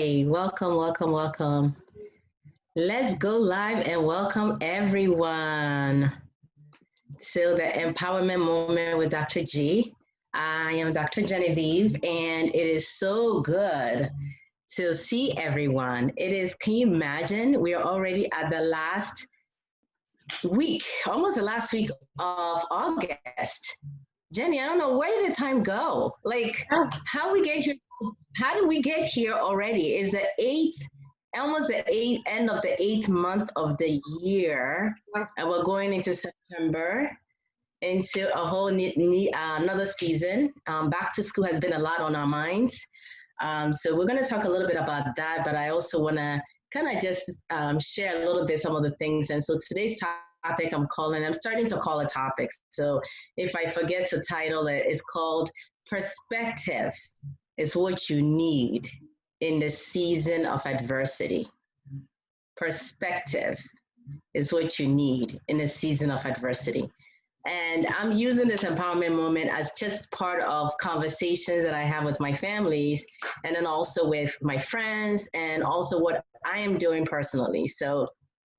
Hi, welcome, welcome, welcome. Let's go live and welcome everyone to the Empowerment Moment with Dr. G. I am Dr. Genevieve, and it is so good to see everyone. Can you imagine? We are already at the last week, almost the last week of August. Jenny, I don't know, where did the time go? Like, how we get here? How did we get here already? Is the almost the end of the 8th month of the year, and we're going into September, into a whole another season. Back to school has been a lot on our minds. So we're going to talk a little bit about that, but I also want to kind of just share a little bit some of the things. And so today's topic I'm starting to call it topics. So if I forget to title it, it's called Perspective is What You Need in the Season of Adversity. Perspective is what you need in a season of adversity. And I'm using this empowerment moment as just part of conversations that I have with my families, and then also with my friends, and also what I am doing personally. So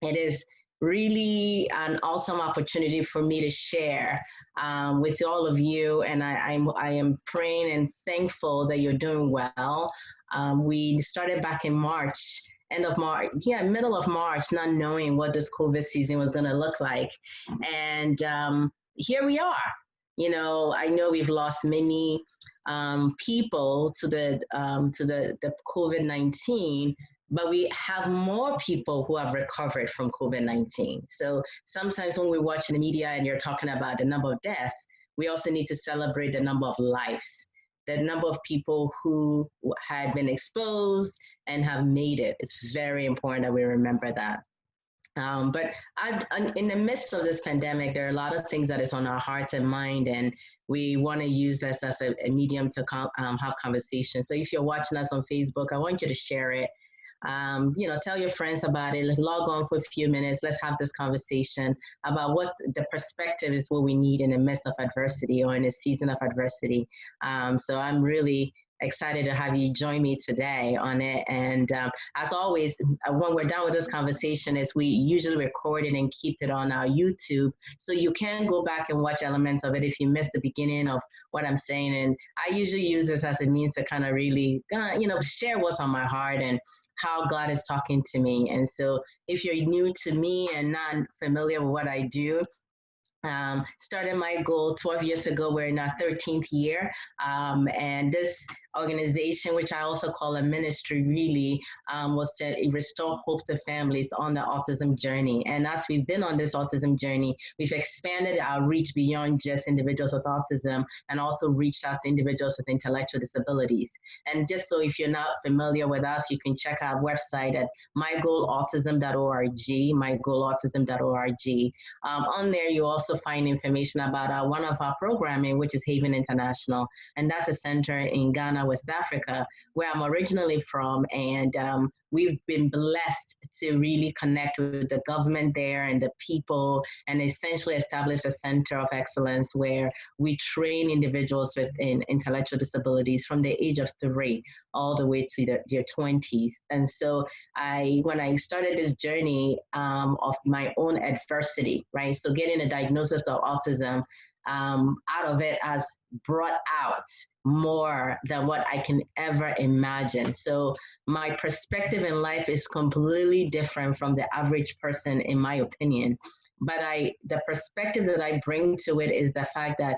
it is really an awesome opportunity for me to share with all of you. And I am praying and thankful that you're doing well. We started back in March, middle of March, not knowing what this COVID season was going to look like. And here we are. You know, I know we've lost many people to the COVID-19, but we have more people who have recovered from COVID-19. So sometimes when we're watching the media and you're talking about the number of deaths, we also need to celebrate the number of lives, the number of people who had been exposed and have made it. It's very important that we remember that. But in the midst of this pandemic, there are a lot of things that is on our hearts and mind, and we want to use this as a medium to have conversations. So if you're watching us on Facebook, I want you to share it. Tell your friends about it. Log on for a few minutes. Let's have this conversation about what the perspective is, what we need in the midst of adversity or in a season of adversity. So I'm really excited to have you join me today on it. And as always, when we're done with this conversation, is we usually record it and keep it on our YouTube, so you can go back and watch elements of it if you missed the beginning of what I'm saying. And I usually use this as a means to kind of really, share what's on my heart and how God is talking to me. And so if you're new to me and not familiar with what I do, started my goal 12 years ago. We're in our 13th year. And this organization, which I also call a ministry, really was to restore hope to families on the autism journey. And as we've been on this autism journey, we've expanded our reach beyond just individuals with autism and also reached out to individuals with intellectual disabilities. And just so if you're not familiar with us, you can check our website at mygoalautism.org, mygoalautism.org. On there, you also find information about one of our programming, which is Haven International. And that's a center in Ghana, West Africa, where I'm originally from. And we've been blessed to really connect with the government there and the people, and essentially establish a center of excellence where we train individuals with intellectual disabilities from the age of 3 all the way to their 20s. And so when I started this journey of my own adversity, right? So getting a diagnosis of autism, out of it has brought out more than what I can ever imagine. So my perspective in life is completely different from the average person, in my opinion. But the perspective that I bring to it is the fact that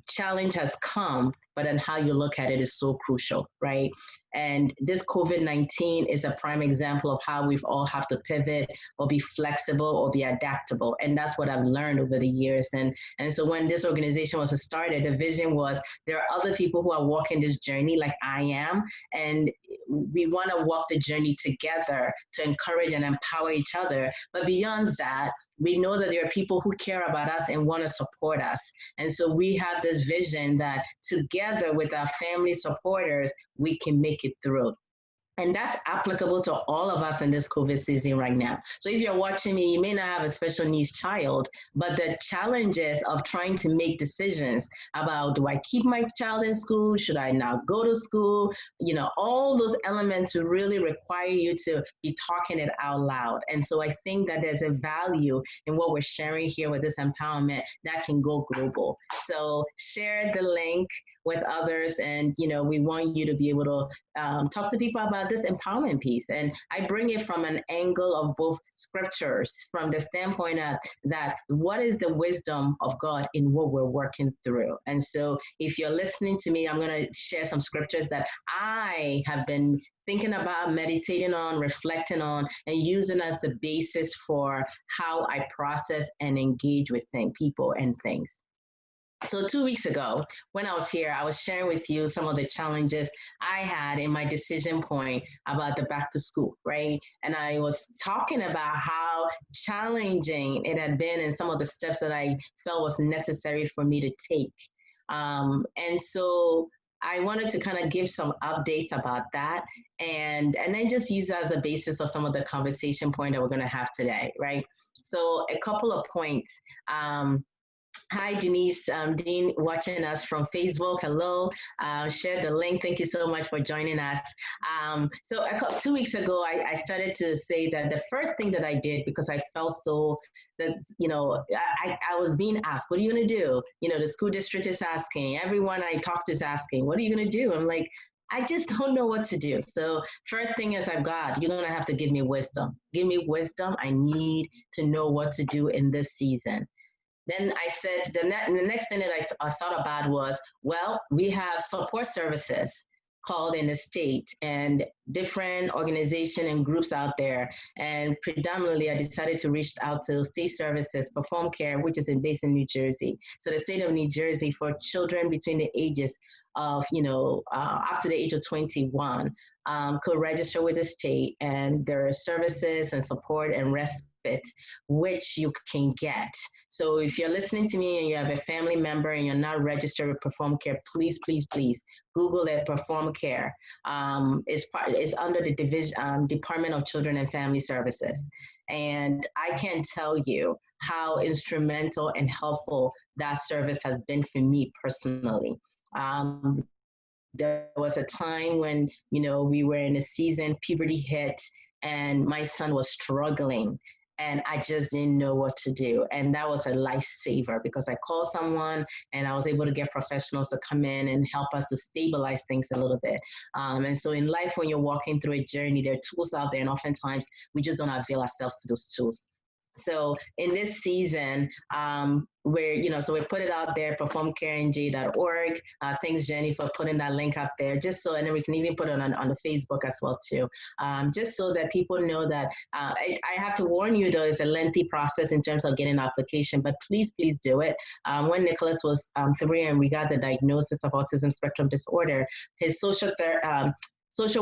challenge has come, but then how you look at it is so crucial, right? And this COVID-19 is a prime example of how we've all have to pivot or be flexible or be adaptable. And that's what I've learned over the years. And so when this organization was started, the vision was there are other people who are walking this journey like I am, and we want to walk the journey together to encourage and empower each other. But beyond that, we know that there are people who care about us and want to support us. And so we have this vision that together with our family supporters, we can make it through. And that's applicable to all of us in this COVID season right now. So if you're watching me, you may not have a special needs child, but the challenges of trying to make decisions about, do I keep my child in school? Should I now go to school? All those elements really require you to be talking it out loud. And so I think that there's a value in what we're sharing here with this empowerment that can go global. So share the link with others, and we want you to be able to talk to people about this empowerment piece. And I bring it from an angle of both scriptures, from the standpoint of that, what is the wisdom of God in what we're working through? And so if you're listening to me, I'm going to share some scriptures that I have been thinking about, meditating on, reflecting on, and using as the basis for how I process and engage with people and things. So 2 weeks ago, when I was here, I was sharing with you some of the challenges I had in my decision point about the back to school, right? And I was talking about how challenging it had been and some of the steps that I felt was necessary for me to take. And so I wanted to kind of give some updates about that, and then just use it as a basis of some of the conversation point that we're going to have today, right? So a couple of points. Hi, Denise, Dean, watching us from Facebook. Hello. Share the link. Thank you so much for joining us. So 2 weeks ago, I started to say that the first thing that I did, because I felt so that, I was being asked, what are you going to do? The school district is asking, everyone I talk to is asking, what are you going to do? I'm like, I just don't know what to do. So first thing is, God, you're going to have to give me wisdom. Give me wisdom. I need to know what to do in this season. Then I said, the next thing that I thought about was, well, we have support services called in the state and different organizations and groups out there. And predominantly, I decided to reach out to state services, Perform Care, which is based in New Jersey. So the state of New Jersey, for children between the ages of, up to the age of 21, could register with the state, and there are services and support and respite which you can get. So if you're listening to me and you have a family member and you're not registered with Perform Care, please, please, please Google it. Perform Care is under the Department of Children and Family Services. And I can tell you how instrumental and helpful that service has been for me personally. There was a time when, we were in a season, puberty hit, and my son was struggling. And I just didn't know what to do. And that was a lifesaver, because I called someone and I was able to get professionals to come in and help us to stabilize things a little bit. And so in life, when you're walking through a journey, there are tools out there, and oftentimes we just don't avail ourselves to those tools. So in this season, so we put it out there, performcarenj.org. Thanks, Jenny, for putting that link up there, just so, and then we can even put it on the Facebook as well, too, just so that people know that, I have to warn you, though, it's a lengthy process in terms of getting an application, but please, please do it. When Nicholas was 3 and we got the diagnosis of autism spectrum disorder, his social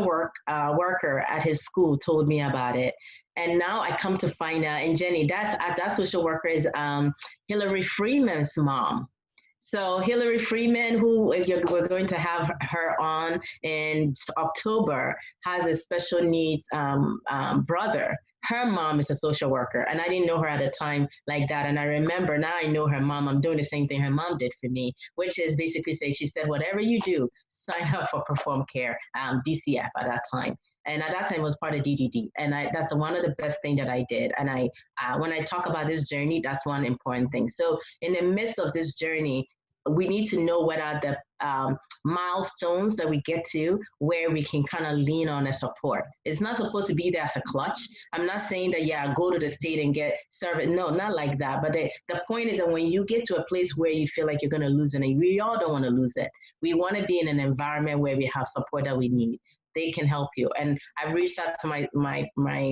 worker at his school told me about it. And now I come to find out, and Jenny, that social worker is Hillary Freeman's mom. So Hillary Freeman, who we're going to have her on in October, has a special needs brother. Her mom is a social worker, and I didn't know her at the time like that. And I remember now I know her mom. I'm doing the same thing her mom did for me, which is basically say, she said, whatever you do, sign up for Perform Care, DCF at that time. And at that time, it was part of DDD. And that's one of the best things that I did. And when I talk about this journey, that's one important thing. So in the midst of this journey, we need to know what are the milestones that we get to where we can kind of lean on a support. It's not supposed to be there as a clutch. I'm not saying that, go to the state and get service. No, not like that. But the point is that when you get to a place where you feel like you're going to lose it, and we all don't want to lose it. We want to be in an environment where we have support that we need. They can help you. And I've reached out to my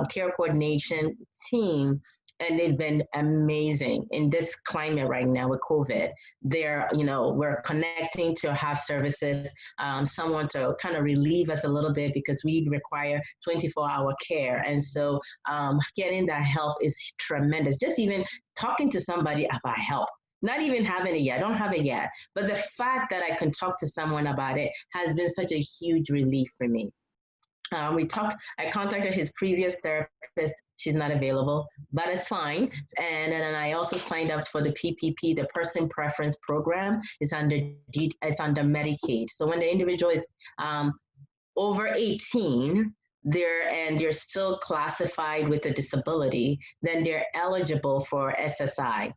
care coordination team, and they've been amazing in this climate right now with COVID. We're connecting to have services, someone to kind of relieve us a little bit, because we require 24-hour care. And so getting that help is tremendous. Just even talking to somebody about help. Not even having it yet. I don't have it yet. But the fact that I can talk to someone about it has been such a huge relief for me. I contacted his previous therapist. She's not available, but it's fine. And then I also signed up for the PPP, the Person Preference Program. It's under Medicaid. So when the individual is over 18, they're still classified with a disability, then they're eligible for SSI.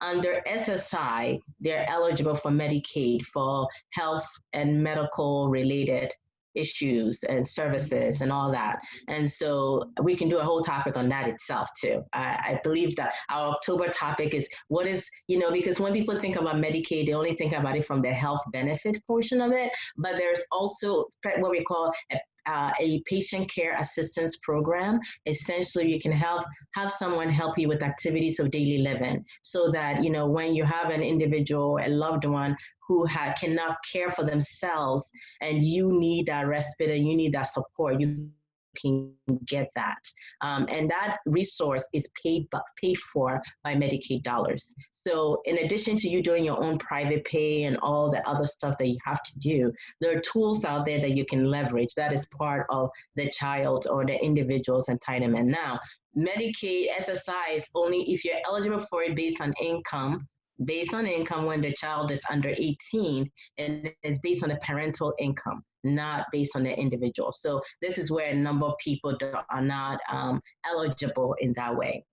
Under SSI, they're eligible for Medicaid for health and medical related issues and services and all that. And so we can do a whole topic on that itself too. I believe that our October topic is what is, because when people think about Medicaid, they only think about it from the health benefit portion of it, but there's also what we call a patient care assistance program. Essentially, you can have someone help you with activities of daily living so that, when you have an individual, a loved one who cannot care for themselves and you need that respite and you need that support, you can get that. And that resource is paid for by Medicaid dollars. So in addition to you doing your own private pay and all the other stuff that you have to do, there are tools out there that you can leverage. That is part of the child or the individual's entitlement. Now, Medicaid SSI is only if you're eligible for it based on income when the child is under 18, and it's based on the parental income, not based on the individual. So this is where a number of people are not eligible in that way.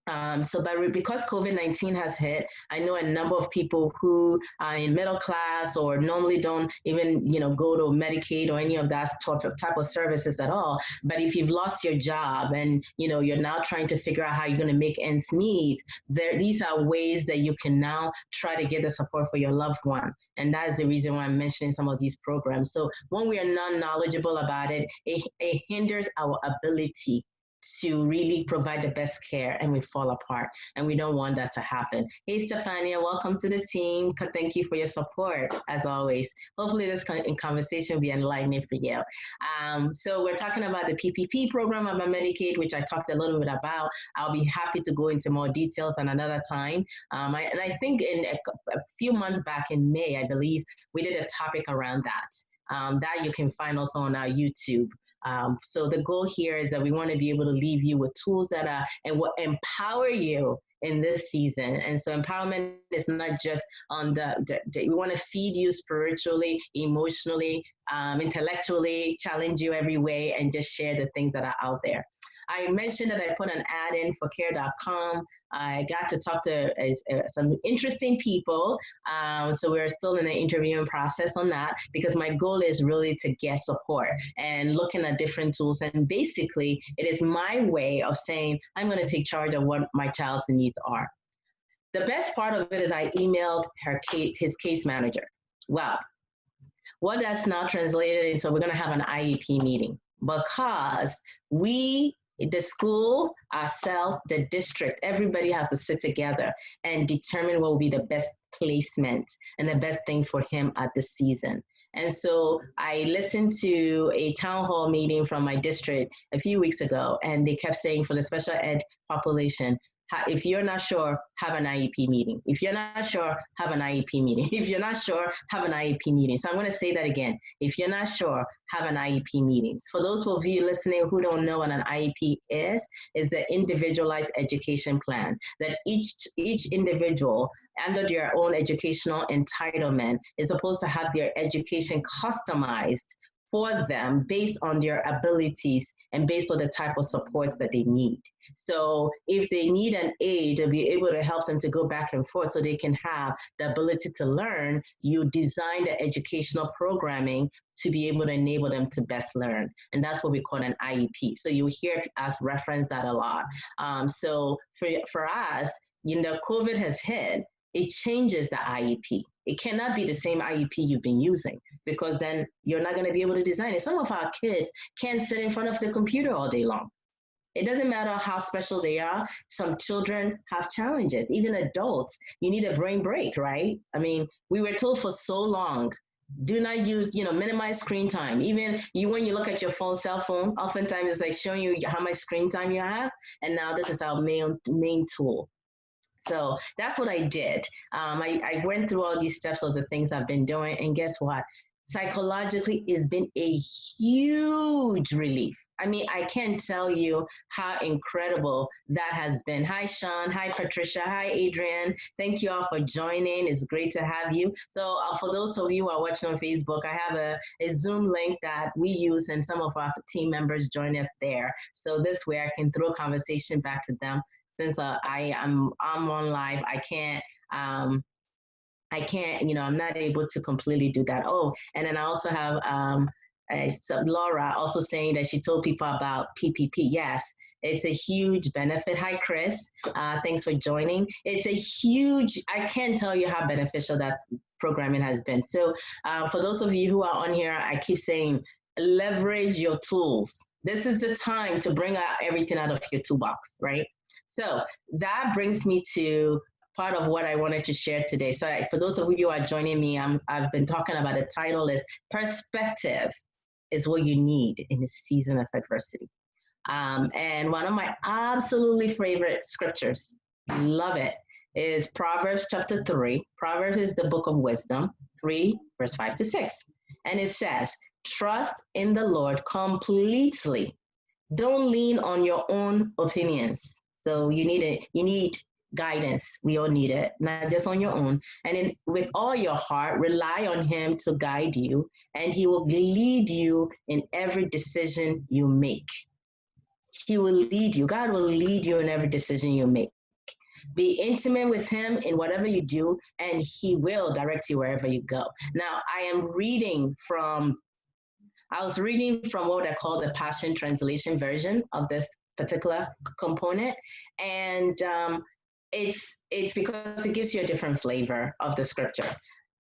Because COVID-19 has hit, I know a number of people who are in middle class or normally don't even, go to Medicaid or any of that type of services at all. But if you've lost your job and, you're now trying to figure out how you're going to make ends meet, these are ways that you can now try to get the support for your loved one. And that is the reason why I'm mentioning some of these programs. So when we are non-knowledgeable about it, it hinders our ability to really provide the best care, and we fall apart, and we don't want that to happen. Hey, Stefania, welcome to the team. Thank you for your support, as always. Hopefully this conversation will be enlightening for you. So we're talking about the PPP program of Medicaid, which I talked a little bit about. I'll be happy to go into more details on another time. I think in a few months back in May, I believe, we did a topic around that. That you can find also on our YouTube. So the goal here is that we want to be able to leave you with tools that will empower you in this season. And so empowerment is not just on we want to feed you spiritually, emotionally, intellectually, challenge you every way, and just share the things that are out there. I mentioned that I put an ad in for care.com. I got to talk to some interesting people. So we're still in the interviewing process on that because my goal is really to get support and looking at different tools. And basically, it is my way of saying, I'm going to take charge of what my child's needs are. The best part of it is I emailed his case manager. Well, what that's now translated into, we're going to have an IEP meeting because the school, ourselves, the district, everybody has to sit together and determine what will be the best placement and the best thing for him at this season. And so I listened to a town hall meeting from my district a few weeks ago, and they kept saying for the special ed population, if you're not sure, have an IEP meeting. If you're not sure, have an IEP meeting. If you're not sure, have an IEP meeting. So I'm going to say that again. If you're not sure, have an IEP meeting. For those of you listening who don't know what an IEP is the individualized education plan that each individual under their own educational entitlement is supposed to have their education customized for them based on their abilities and based on the type of supports that they need. So if they need an aid to be able to help them to go back and forth so they can have the ability to learn, you design the educational programming to be able to enable them to best learn. And that's what we call an IEP. So you hear us reference that a lot. So for us, COVID has hit, it changes the IEP. It cannot be the same IEP you've been using because then you're not going to be able to design it. Some of our kids can't sit in front of the computer all day long. It doesn't matter how special they are. Some children have challenges, even adults. You need a brain break, right? I mean, we were told for so long, do not use, minimize screen time. Even when you look at your cell phone, oftentimes it's like showing you how much screen time you have. And now this is our main tool. So that's what I did. I went through all these steps of the things I've been doing. And guess what? psychologically, it's been a huge relief. I mean, I can't tell you how incredible that has been. Hi, Sean. Hi, Patricia. Hi, Adrian. Thank you all for joining. It's great to have you. So, for those of you who are watching on Facebook, I have a Zoom link that we use, and some of our team members join us there. So this way, I can throw conversation back to them. Since I'm on live, I can't, I'm not able to completely do that. Oh, and then I also have so Laura also saying that she told people about PPP. Yes, it's a huge benefit. Hi, Chris. Thanks for joining. It's a huge, I can't tell you how beneficial that programming has been. So for those of you who are on here, I keep saying, leverage your tools. This is the time to bring out everything out of your toolbox, right? So that brings me to part of what I wanted to share today. So for those of you who are joining me, I've been talking about, the title is Perspective is What You Need in a Season of Adversity. And one of my absolutely favorite scriptures, love it, is Proverbs chapter 3. Proverbs is the book of wisdom, 3, verse 5 to 6. And it says, trust in the Lord completely. Don't lean on your own opinions. So you need guidance. We all need it, not just on your own. And then with all your heart, rely on him to guide you, and he will lead you in every decision you make. He will lead you. God will lead you in every decision you make. Be intimate with him in whatever you do, and he will direct you wherever you go. Now, I was reading from what I call the Passion Translation version of this particular component, and it's because it gives you a different flavor of the scripture.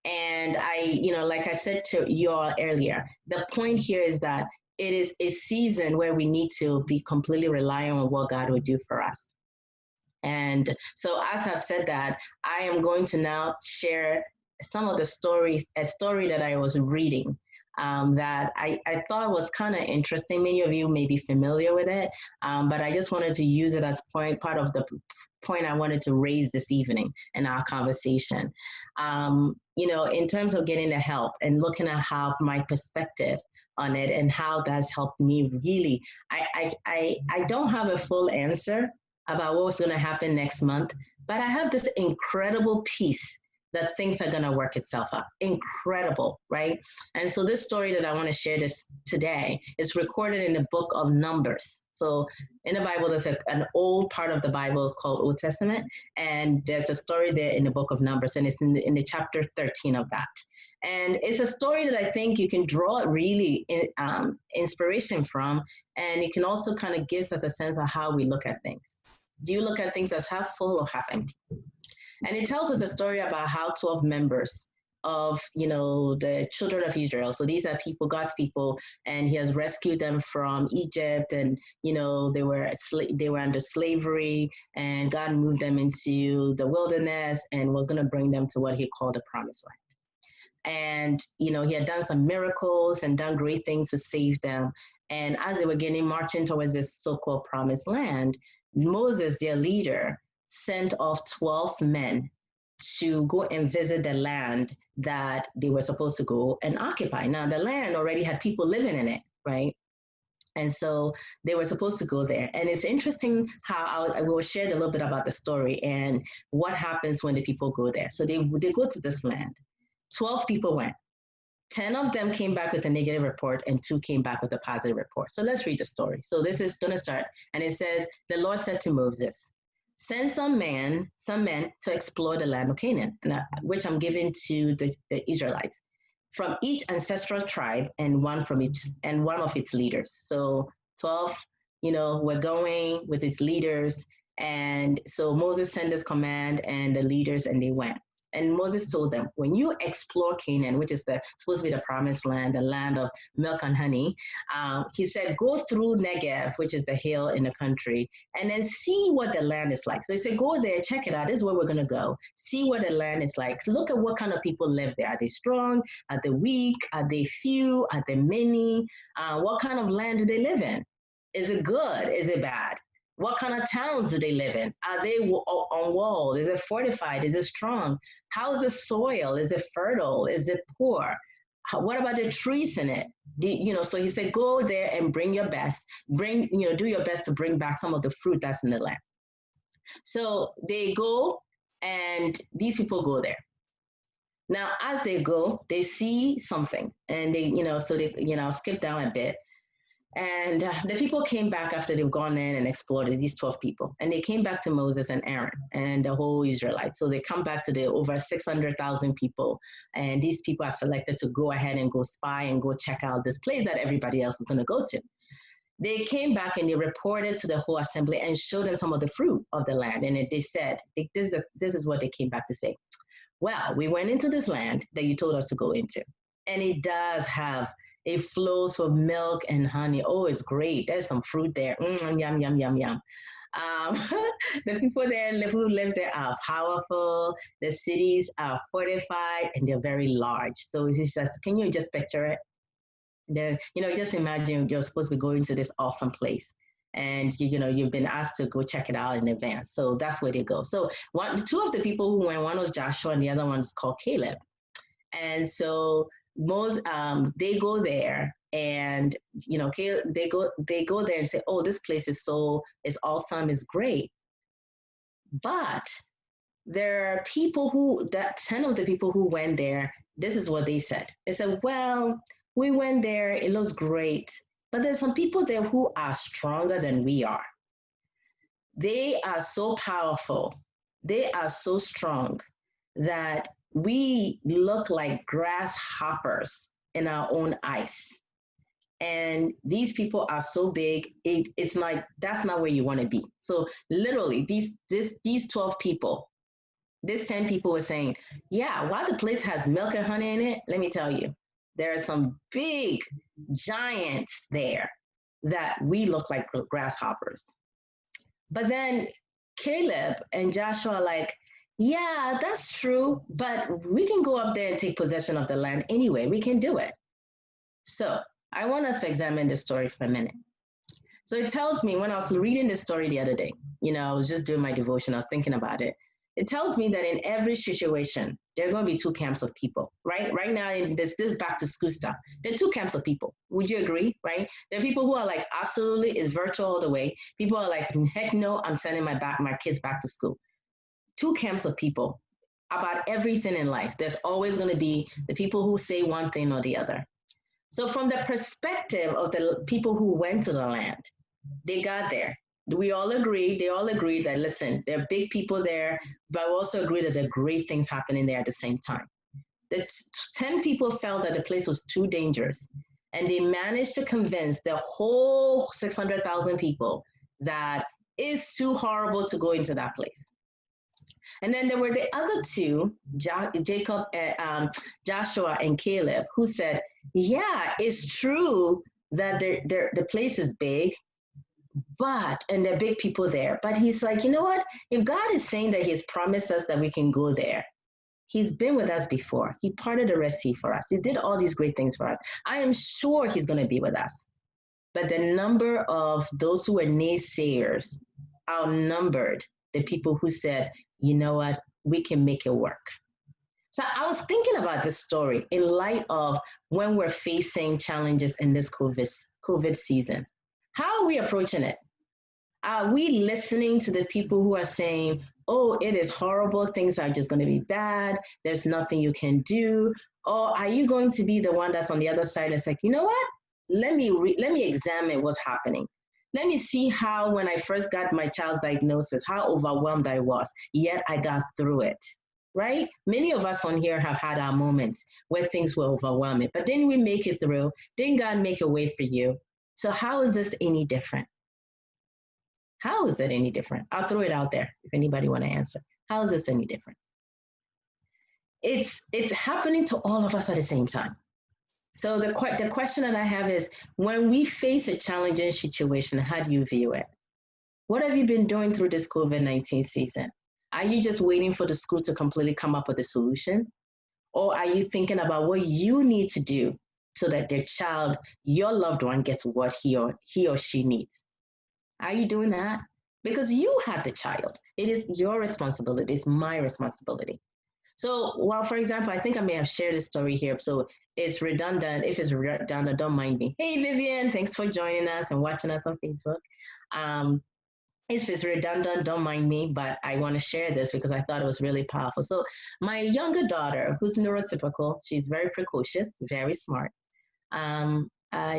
And like I said to you all earlier, the point here is that it is a season where we need to be completely reliant on what God will do for us. And so, as I've said that, I am going to now share some of the stories, a story that I was reading that I thought was kind of interesting. Many of you may be familiar with it, but I just wanted to use it as part of the point I wanted to raise this evening in our conversation. In terms of getting the help and looking at how my perspective on it and how that's helped me really, I don't have a full answer about what's going to happen next month, but I have this incredible peace that things are going to work itself out. Incredible, right? And so this story that I want to share this today is recorded in the book of Numbers. So in the Bible, there's an old part of the Bible called Old Testament, and there's a story there in the book of Numbers, and it's in the chapter 13 of that. And it's a story that I think you can draw really inspiration from, and it can also kind of gives us a sense of how we look at things. Do you look at things as half full or half empty? And it tells us a story about how 12 members of, the children of Israel. So these are people, God's people, and he has rescued them from Egypt, and, they were under slavery, and God moved them into the wilderness and was going to bring them to what he called the promised land. And, he had done some miracles and done great things to save them. And as they were marching towards this so-called promised land, Moses, their leader, sent off 12 men to go and visit the land that they were supposed to go and occupy. Now, the land already had people living in it, right? And so they were supposed to go there. And it's interesting how I will share a little bit about the story and what happens when the people go there. So they go to this land. 12 people went. 10 of them came back with a negative report, and 2 came back with a positive report. So let's read the story. So this is going to start. And it says, the Lord said to Moses, send some men to explore the land of Canaan, which I'm giving to the Israelites, from each ancestral tribe, and one of its leaders. So 12, were going with its leaders. And so Moses sent this command, and the leaders, and they went. And Moses told them, when you explore Canaan, which is supposed to be the promised land, the land of milk and honey, he said, go through Negev, which is the hill in the country, and then see what the land is like. So he said, go there, check it out. This is where we're going to go. See what the land is like. Look at what kind of people live there. Are they strong? Are they weak? Are they few? Are they many? What kind of land do they live in? Is it good? Is it bad? What kind of towns do they live in? Are they on walls? Is it fortified? Is it strong? How is the soil? Is it fertile? Is it poor? What about the trees in it? So he said, go there and bring your best. Do your best to bring back some of the fruit that's in the land. So they go, and these people go there. Now, as they go, they see something, and they skip down a bit. And the people came back after they've gone in and explored it, these 12 people. And they came back to Moses and Aaron and the whole Israelites. So they come back to the over 600,000 people. And these people are selected to go ahead and go spy and go check out this place that everybody else is going to go to. They came back and they reported to the whole assembly and showed them some of the fruit of the land. And they said, this is what they came back to say. Well, we went into this land that you told us to go into. And it does have, it flows for milk and honey. Oh, it's great. There's some fruit there. Yum, yum, yum, yum. The people there who live there are powerful. The cities are fortified and they're very large. So it's just, can you just picture it? Just imagine you're supposed to be going to this awesome place. And you've been asked to go check it out in advance. So that's where they go. So two of the people who went, one was Joshua and the other one is called Caleb. And so they go there, and they go there and say, oh, this place is awesome, is great. But there are people 10 of the people who went there, this is what they said. They said, well, we went there, it looks great, but there's some people there who are stronger than we are. They are so powerful, they are so strong that we look like grasshoppers in our own eyes. And these people are so big, it's like, that's not where you want to be. So literally, these 12 people, these 10 people were saying, yeah, while the place has milk and honey in it, let me tell you, there are some big giants there that we look like grasshoppers. But then Caleb and Joshua are like, yeah, that's true, but we can go up there and take possession of the land anyway. We can do it. So I want us to examine this story for a minute. So it tells me, when I was reading this story the other day, I was just doing my devotion, I was thinking about it. It tells me that in every situation, there are going to be two camps of people, right? Right now, in this back to school stuff, there are two camps of people. Would you agree, right? There are people who are like, absolutely, it's virtual all the way. People are like, heck no, I'm sending my kids back to school. Two camps of people about everything in life. There's always going to be the people who say one thing or the other. So from the perspective of the people who went to the land, they got there. They all agreed that, listen, there are big people there, but we also agree that there are great things happening there at the same time. The 10 people felt that the place was too dangerous, and they managed to convince the whole 600,000 people that it's too horrible to go into that place. And then there were the other two, Joshua and Caleb, who said, yeah, it's true that the place is big, and there are big people there. But he's like, you know what? If God is saying that he's promised us that we can go there, he's been with us before. He parted the Red Sea for us. He did all these great things for us. I am sure he's going to be with us. But the number of those who were naysayers outnumbered the people who said, you know what, we can make it work. So I was thinking about this story in light of when we're facing challenges in this COVID season. How are we approaching it? Are we listening to the people who are saying, oh, it is horrible, things are just going to be bad, there's nothing you can do? Or are you going to be the one that's on the other side that's like, you know what, let me examine what's happening. Let me see how, when I first got my child's diagnosis, how overwhelmed I was, yet I got through it, right? Many of us on here have had our moments where things were overwhelming, but didn't we make it through? Didn't God make a way for you? So how is this any different? How is it any different? I'll throw it out there if anybody want to answer. How is this any different? It's happening to all of us at the same time. So the question that I have is, when we face a challenging situation, how do you view it? What have you been doing through this COVID-19 season? Are you just waiting for the school to completely come up with a solution? Or are you thinking about what you need to do so that their child, your loved one, gets what he or she needs? Are you doing that? Because you had the child. It is your responsibility. It's my responsibility. So, well, for example, I think I may have shared this story here. So it's redundant. If it's redundant, don't mind me. Hey, Vivian, thanks for joining us and watching us on Facebook. Um, if it's redundant, don't mind me, but I want to share this because I thought it was really powerful. So my younger daughter, who's neurotypical, she's very precocious, very smart.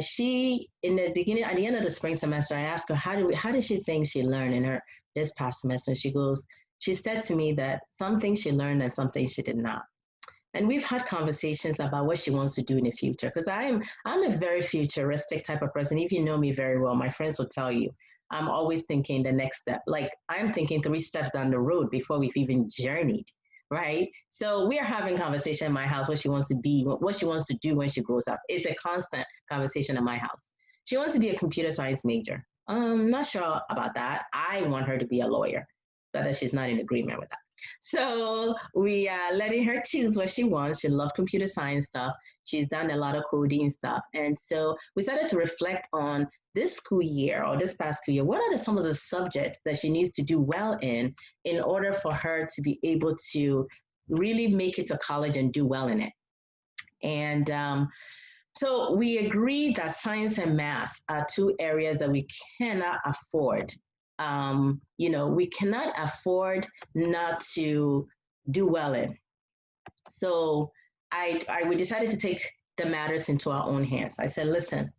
She in the beginning, at the end of the spring semester, I asked her how did she think she learned in her this past semester. She said to me that some things she learned and some things she did not. And we've had conversations about what she wants to do in the future. Because I'm a very futuristic type of person. If you know me very well, my friends will tell you I'm always thinking the next step. Like I'm thinking 3 steps down the road before we've even journeyed, right? So we are having conversation in my house what she wants to be, what she wants to do when she grows up. It's a constant conversation in my house. She wants to be a computer science major. Not sure about that. I want her to be a lawyer, but she's not in agreement with that. So we are letting her choose what she wants. She loves computer science stuff. She's done a lot of coding stuff. And so we started to reflect on this school year or this past school year, what are some of the subjects that she needs to do well in order for her to be able to really make it to college and do well in it. And so we agreed that science and math are 2 areas that we cannot afford. We cannot afford not to do well in. So we decided to take the matters into our own hands. I said, listen,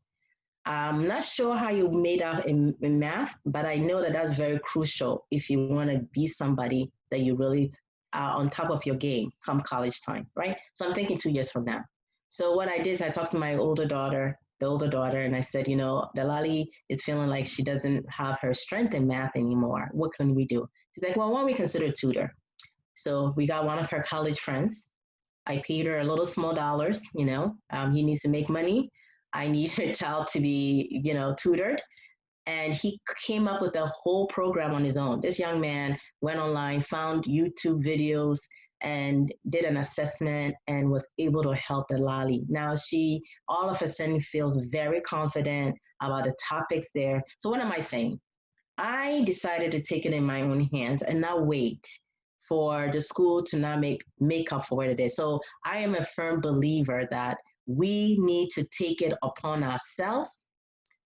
I'm not sure how you made out in math, but I know that that's very crucial if you want to be somebody that you really are on top of your game come college time, right? So I'm thinking 2 years from now. So what I did is I talked to my older daughter, and I said, Delali is feeling like she doesn't have her strength in math anymore. What can we do? She's like, well, why don't we consider a tutor? So we got one of her college friends. I paid her a little small dollars, he needs to make money. I need a child to be, tutored. And he came up with a whole program on his own. This young man went online, found YouTube videos, and did an assessment and was able to help Delali. Now she all of a sudden feels very confident about the topics there. So what am I saying? I decided to take it in my own hands and not wait for the school to not make up for what it is. So I am a firm believer that we need to take it upon ourselves.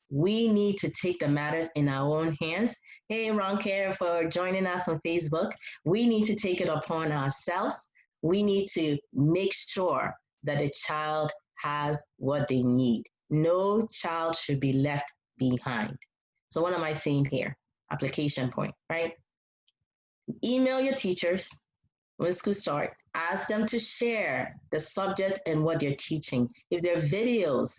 We need to take the matters in our own hands. Hey, Ron Care for joining us on Facebook. We need to take it upon ourselves. We need to make sure that the child has what they need. No child should be left behind. So what am I saying here? Application point, right? Email your teachers when school starts. Ask them to share the subject and what they're teaching. If there are videos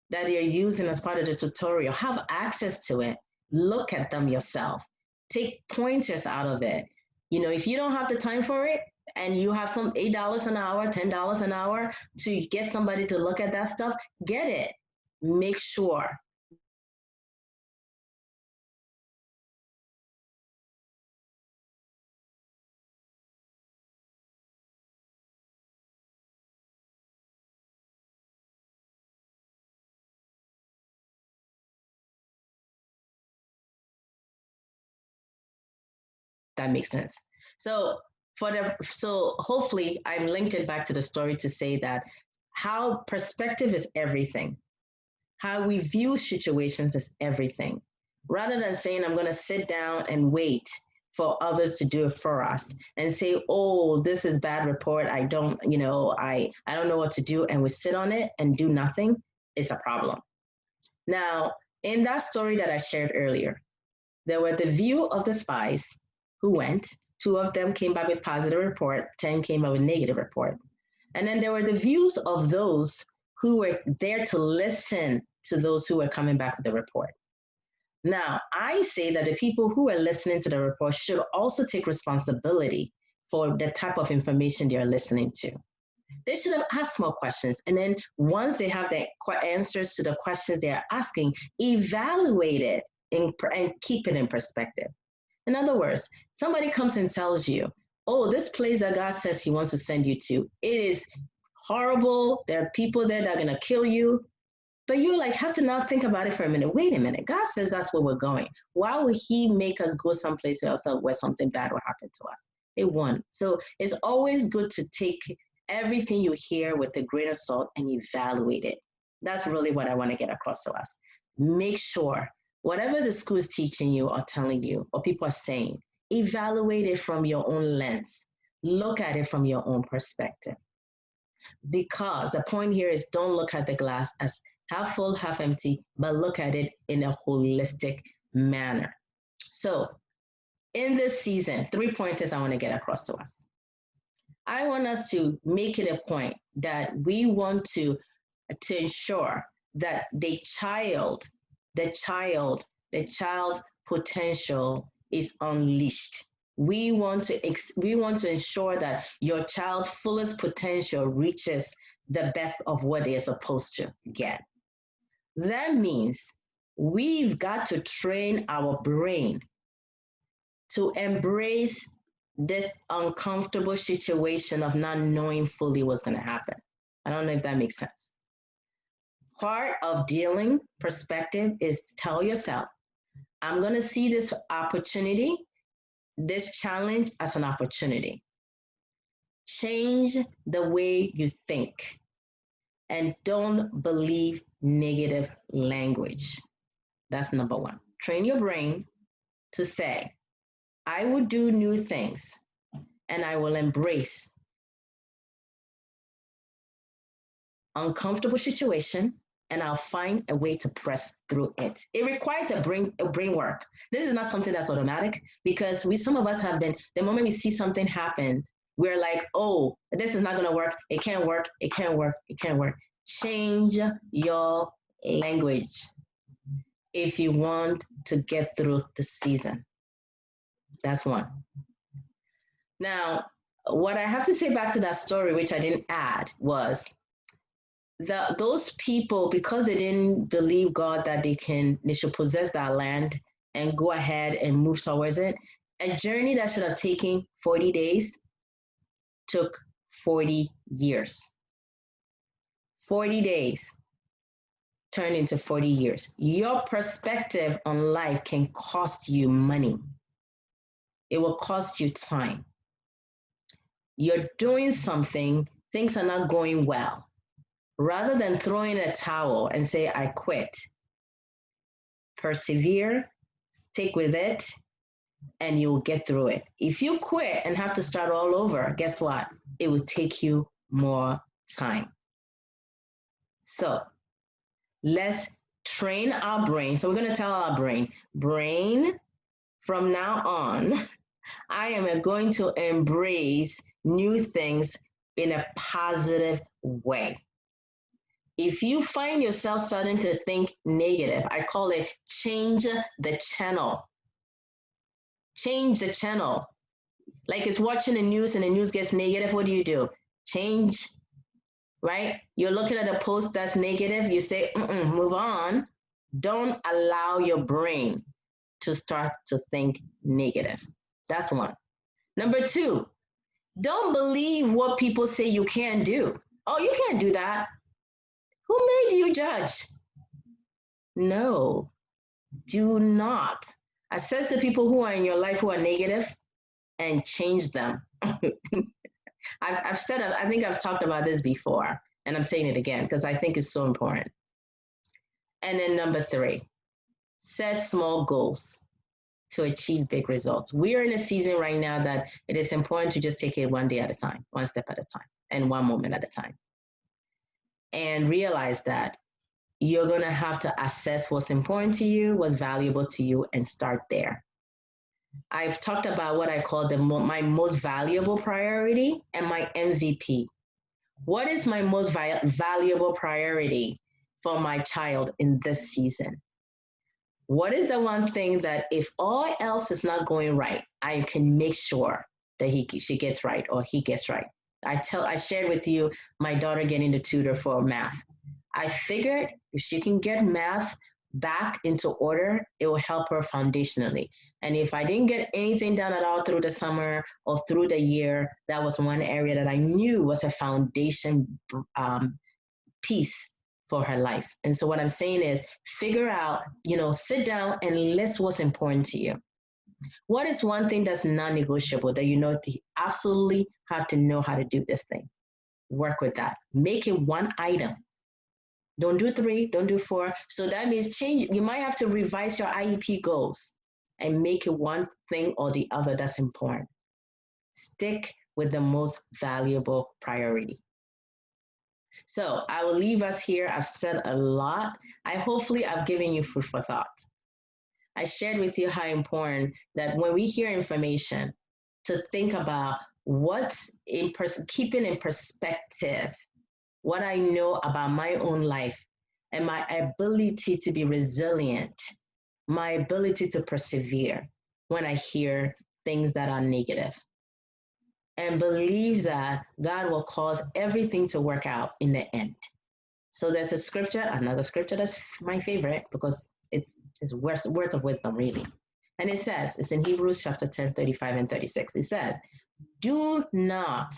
that you're using as part of the tutorial, have access to it. Look at them yourself. Take pointers out of it. If you don't have the time for it and you have some $8 an hour, $10 an hour to get somebody to look at that stuff, get it. Make sure that makes sense. So hopefully I'm linked it back to the story to say that how perspective is everything. How we view situations is everything. Rather than saying I'm going to sit down and wait for others to do it for us and say, oh, this is bad report. I don't know what to do. And we sit on it and do nothing. It's a problem. Now, in that story that I shared earlier, there were the view of the spies who went. 2 of them came back with positive report, 10 came back with negative report. And then there were the views of those who were there to listen to those who were coming back with the report. Now, I say that the people who are listening to the report should also take responsibility for the type of information they are listening to. They should have asked more questions. And then once they have the answers to the questions they are asking, evaluate it and keep it in perspective. In other words, somebody comes and tells you, oh, this place that God says he wants to send you to, it is horrible. There are people there that are going to kill you. But you have to now think about it for a minute. Wait a minute. God says that's where we're going. Why would he make us go someplace else where something bad will happen to us? It won't. So it's always good to take everything you hear with a grain of salt and evaluate it. That's really what I want to get across to us. Make sure whatever the school is teaching you or telling you or people are saying, evaluate it from your own lens. Look at it from your own perspective. Because the point here is don't look at the glass as half full, half empty, but look at it in a holistic manner. So in this season, 3 pointers I want to get across to us. I want us to make it a point that we want to ensure that the child's potential is unleashed. We want to ensure that your child's fullest potential reaches the best of what they're supposed to get. That means we've got to train our brain to embrace this uncomfortable situation of not knowing fully what's going to happen. I don't know if that makes sense. Part of dealing perspective is to tell yourself, I'm going to see this opportunity, this challenge as an opportunity. Change the way you think and don't believe negative language. That's number one. Train your brain to say, I will do new things and I will embrace uncomfortable situation and I'll find a way to press through it. It requires a brain work. This is not something that's automatic because some of us have been, the moment we see something happen, we're like, oh, this is not gonna work. It can't work, it can't work, it can't work. Change your language if you want to get through the season. That's one. Now, what I have to say back to that story, which I didn't add, was that those people, because they didn't believe God that they should possess that land and go ahead and move towards it, a journey that should have taken 40 days took 40 years. 40 days turned into 40 years. Your perspective on life can cost you money. It will cost you time. You're doing something, things are not going well. Rather than throwing a towel and say, I quit, persevere, stick with it, and you'll get through it. If you quit and have to start all over, guess what? It will take you more time. So let's train our brain. So we're going to tell our brain, from now on, I am going to embrace new things in a positive way. If you find yourself starting to think negative, I call it change the channel. Change the channel. Like it's watching the news and the news gets negative, what do? Change, right? You're looking at a post that's negative, you say, move on. Don't allow your brain to start to think negative. That's one. Number two, don't believe what people say you can't do. Oh, you can't do that. Who made you judge? No, do not. Assess the people who are in your life who are negative and change them. I've said, I think I've talked about this before, and I'm saying it again because I think it's so important. And then number three, set small goals to achieve big results. We are in a season right now that it is important to just take it one day at a time, one step at a time, and one moment at a time. And realize that you're going to have to assess what's important to you, what's valuable to you, and start there. I've talked about what I call my most valuable priority and my MVP. What is my most valuable priority for my child in this season? What is the one thing that if all else is not going right, I can make sure that she gets right or he gets right? I shared with you my daughter getting the tutor for math. I figured if she can get math back into order, it will help her foundationally. And if I didn't get anything done at all through the summer or through the year, that was one area that I knew was a foundation piece for her life. And so what I'm saying is figure out, sit down and list what's important to you. What is one thing that's non-negotiable that you know you absolutely have to know how to do this thing? Work with that. Make it one item. Don't do three, don't do four. So that means change. You might have to revise your IEP goals and make it one thing or the other that's important. Stick with the most valuable priority. So I will leave us here. I've said a lot. Hopefully I've given you food for thought. I shared with you how important that when we hear information, to think about what's keeping in perspective what I know about my own life and my ability to be resilient, my ability to persevere when I hear things that are negative. And believe that God will cause everything to work out in the end. So there's a scripture, another scripture that's my favorite because it's words of wisdom, really. And it says, it's in Hebrews chapter 10, 35 and 36. It says, do not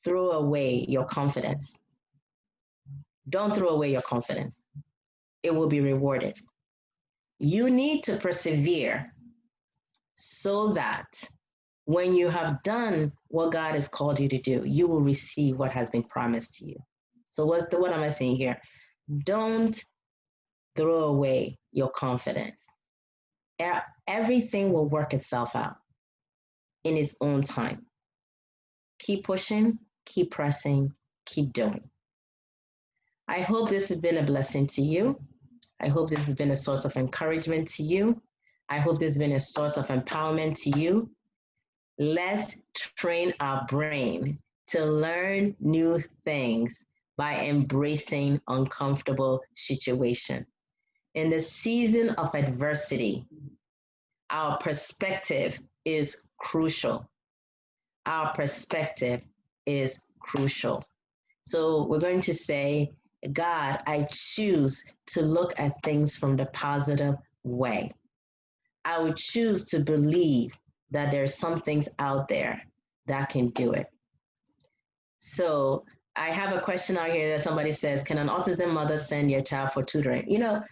throw away your confidence. Don't throw away your confidence. It will be rewarded. You need to persevere so that when you have done what God has called you to do, you will receive what has been promised to you. So what am I saying here? Don't throw away your confidence. Everything will work itself out in its own time. Keep pushing, keep pressing, keep doing. I hope this has been a blessing to you. I hope this has been a source of encouragement to you. I hope this has been a source of empowerment to you. Let's train our brain to learn new things by embracing uncomfortable situations. In the season of adversity, our perspective is crucial. Our perspective is crucial. So we're going to say, God, I choose to look at things from the positive way. I would choose to believe that there's some things out there that can do it. So I have a question out here that somebody says, can an autism mother send your child for tutoring? You know,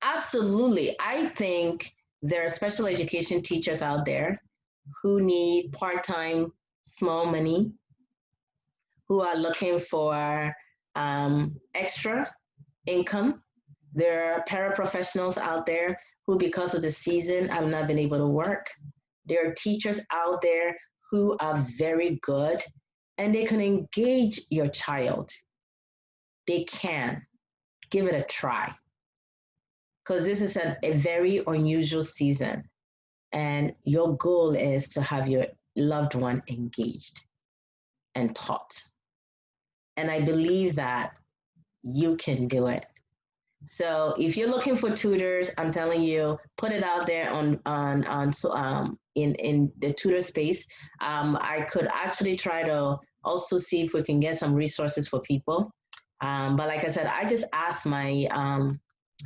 absolutely. I think there are special education teachers out there who need part-time small money, who are looking for extra income. There are paraprofessionals out there who, because of the season, have not been able to work. There are teachers out there who are very good and they can engage your child. They can. Give it a try. Because this is a very unusual season. And your goal is to have your loved one engaged and taught. And I believe that you can do it. So if you're looking for tutors, I'm telling you, put it out there in the tutor space. I could actually try to also see if we can get some resources for people. But like I said, I just asked my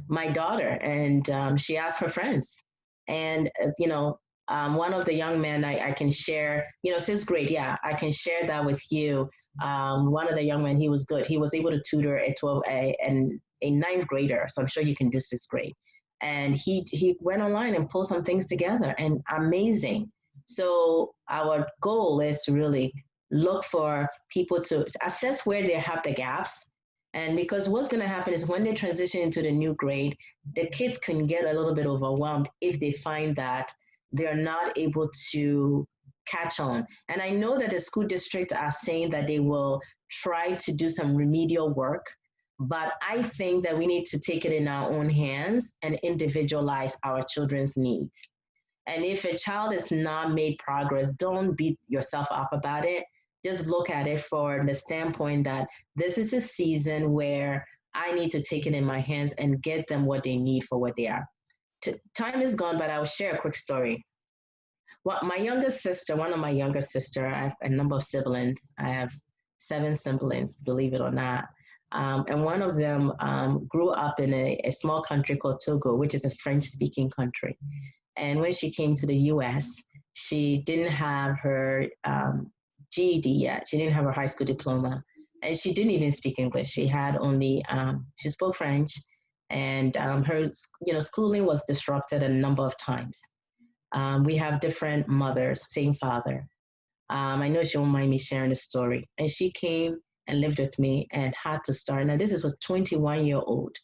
my daughter, and she asked her friends, and one of the young men I can share, since grade, yeah, I can share that with you. One of the young men, he was good. He was able to tutor a ninth grader, so I'm sure you can do sixth grade. And he went online and pulled some things together, and amazing. So our goal is to really look for people to assess where they have the gaps. And because what's going to happen is when they transition into the new grade, the kids can get a little bit overwhelmed if they find that they're not able to catch on. And I know that the school district are saying that they will try to do some remedial work, but I think that we need to take it in our own hands and individualize our children's needs. And if a child has not made progress, don't beat yourself up about it. Just look at it for the standpoint that this is a season where I need to take it in my hands and get them what they need for what they are. Time is gone, but I'll share a quick story. Well, my younger sister, one of my younger sister, I have a number of siblings. I have 7 siblings, believe it or not. And one of them grew up in a small country called Togo, which is a French-speaking country. And when she came to the U.S., she didn't have her GED yet. She didn't have her high school diploma. And she didn't even speak English. She had only, she spoke French. And her schooling was disrupted a number of times. We have different mothers, same father. I know she won't mind me sharing the story. And she came and lived with me and had to start. Now, this is a 21-year-old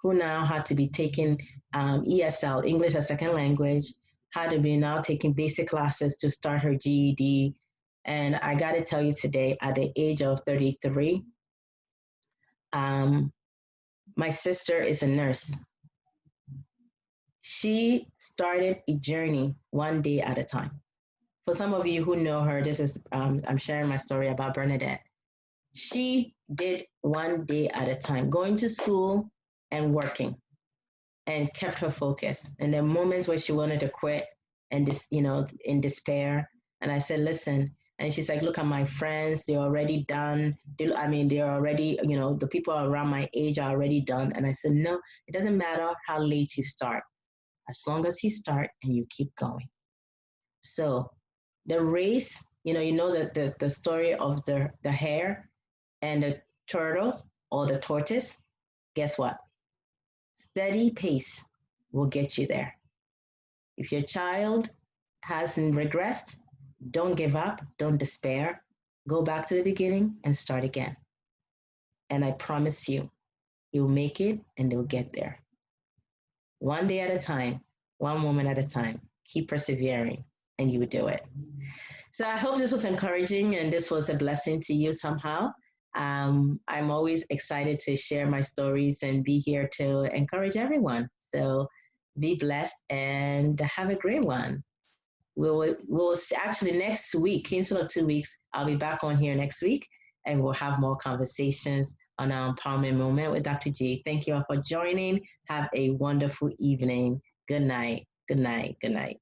who now had to be taking ESL, English as Second Language, had to be now taking basic classes to start her GED. And I got to tell you today, at the age of 33, um, my sister is a nurse. She started a journey one day at a time. For some of you who know her, this is I'm sharing my story about Bernadette. She did one day at a time, going to school and working, and kept her focus. And there are moments where she wanted to quit and this, in despair. And I said, listen. And she's like, look at my friends, they're already done. They're already, the people around my age are already done. And I said, no, it doesn't matter how late you start, as long as you start and you keep going. So the race, the story of the hare and the turtle or the tortoise. Guess what? Steady pace will get you there. If your child hasn't regressed, don't give up, don't despair. Go back to the beginning and start again. And I promise you, you'll make it and they'll get there. One day at a time, one moment at a time. Keep persevering and you will do it. So I hope this was encouraging and this was a blessing to you somehow. I'm always excited to share my stories and be here to encourage everyone. So be blessed and have a great one. We'll actually next week, instead of 2 weeks, I'll be back on here next week and we'll have more conversations on our empowerment moment with Dr. G. Thank you all for joining. Have a wonderful evening. Good night. Good night. Good night.